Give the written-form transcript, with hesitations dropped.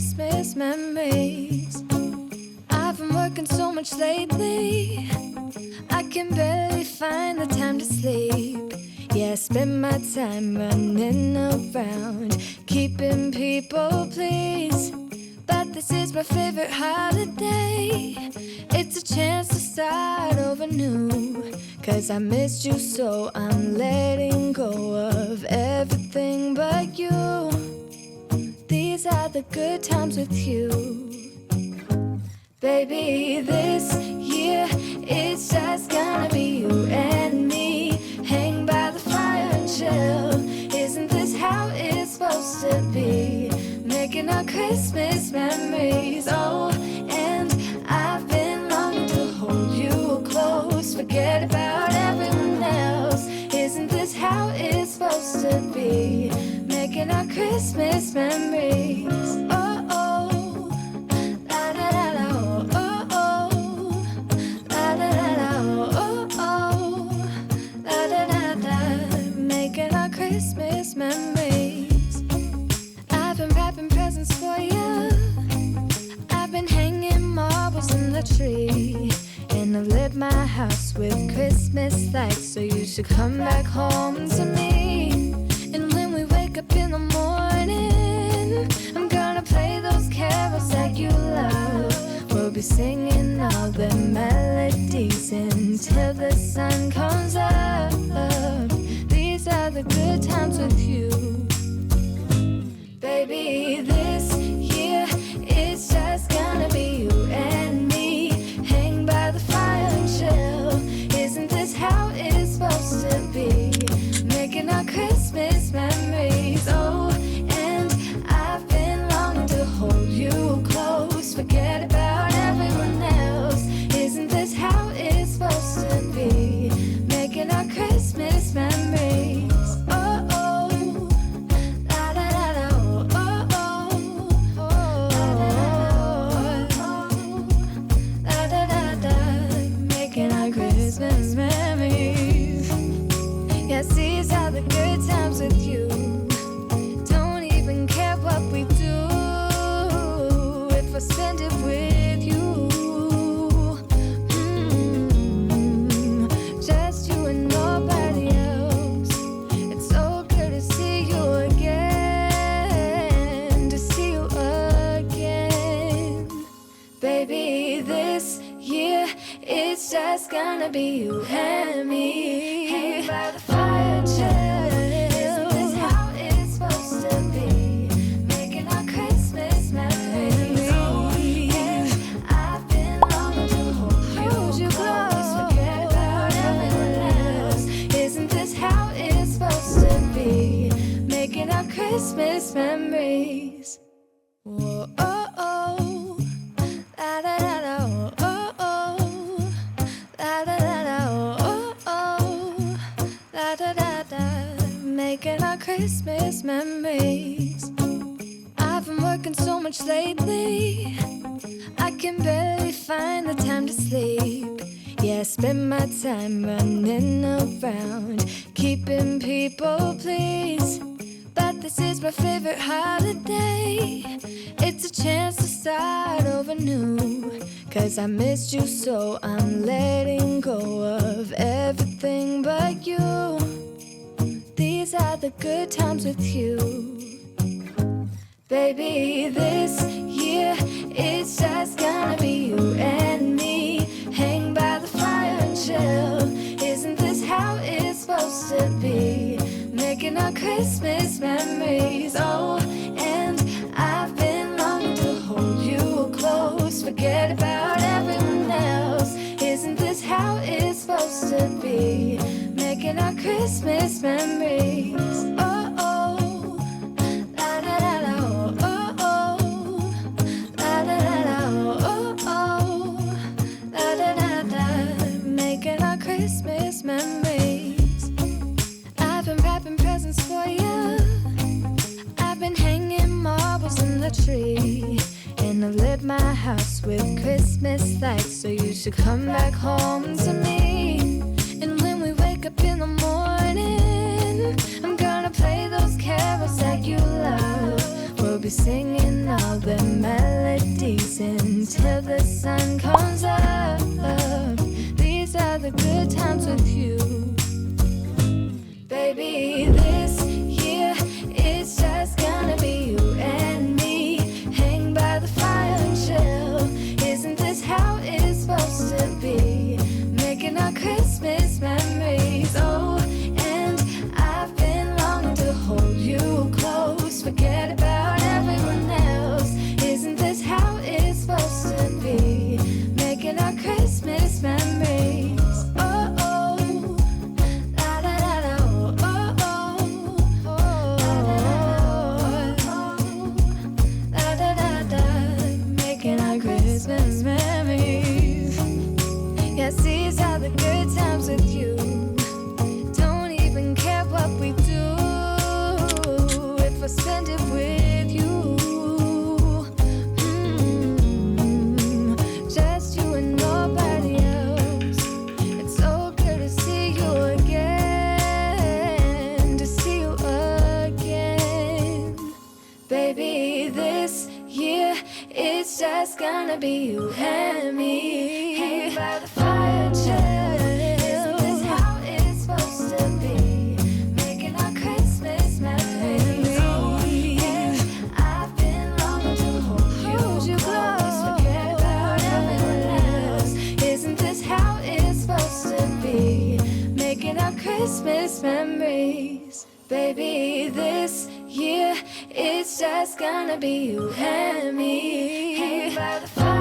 Christmas memories. I've been working so much lately, I can barely find the time to sleep. Yeah, I spend my time running around, keeping people pleased. But this is my favorite holiday. It's a chance to start over new. 'Cause I missed you, so I'm letting go of everything but you. These are the good times with you. Baby, this year it's just gonna be you and me. Hang by the fire and chill. Isn't this how it's supposed to be? Making our Christmas memories. Oh, and I've been longing to hold you close. Forget about everyone else. Isn't this how it's supposed to be? Making our Christmas memories. Oh, oh, la da da da, oh, oh, la da da da, oh, oh, la da da da. Making our Christmas memories. I've been wrapping presents for you. I've been hanging marbles in the tree. And I've lit my house with Christmas lights. So you should come back home to me. And when we wake up in the morning, I'm gonna play those carols that you love. We'll be singing all the melodies until the sun comes up. These are the good times with you. Baby, this year it's just gonna be you and me. Hang by the fire and chill. Isn't this how it's supposed to be? Making our Christmas memories. Oh, and I've been longing to hold you close. Forget about everyone else. Isn't this how it's supposed to be? Making our Christmas memories. Oh, oh, la da da da, oh, oh, oh, la da da da. Making our Christmas memories. Yes, these are the good times with you. Don't even care what we do if I spend it with you. Just you and nobody else. It's so good to see you again, to see you again. Baby, this year it's just gonna be you and me. Hang by the fire and chill. Isn't this how it's supposed to be? Making our Christmas memories. Oh, yeah. I've been longing to hold you close. Forget about everyone else. Isn't this how it's supposed to be? Making our Christmas memories. Whoa, oh, oh, la da da da, oh, oh, la da da da, oh, oh, la da da da. Making our Christmas memories. I've been working so much lately, I can barely find the time to sleep. Yeah, I spend my time running around, keeping people pleased. But this is my favorite holiday. It's a chance to start over new. 'Cause I missed you, so I'm letting go of everything but you. These are the good times with you. Baby, this year it's just gonna be you and me. Hang by the fire and chill. Isn't this how it's supposed to be? Making our Christmas memories. Oh, and I've been longing to hold you close. Forget about everyone else. Isn't this how it's supposed to be? Making our Christmas memories. Oh, oh, la da da da, oh, oh, la da da da, oh, oh, la da da da. Making our Christmas memories. I've been wrapping presents for you. I've been hanging marbles in the tree. And I've lit my house with Christmas lights. So you should come back home to me. And when we wake up in the morning, I'm gonna play those carols that you love. We'll be singing all the melodies until the sun comes up. These are the good times with you. Baby, this year it's just gonna be you and me. Hang by the fire and chill. Isn't this how it's supposed to be? Making our Christmas memories. Oh, and I've been longing to hold you close. Forget about everyone else. Isn't this how it's supposed to be? Making our Christmas memories. Oh, oh, la da da da, oh, oh, oh, la da da da, making our Christmas memories. Yes, these are the good times with you. Don't even care what we do if I spend it with you. Just you and nobody else. It's so good to see you again, to see you again. Baby, this year it's just gonna be you and me. Hang by the fire, chill. Isn't this how it's supposed to be? Making our Christmas memories. Oh, yeah. I've been longing to hold you close. Forget about everyone else. Isn't this how it's supposed to be? Making our Christmas memories. Baby, this year it's just gonna be you and me. Hang by the fire.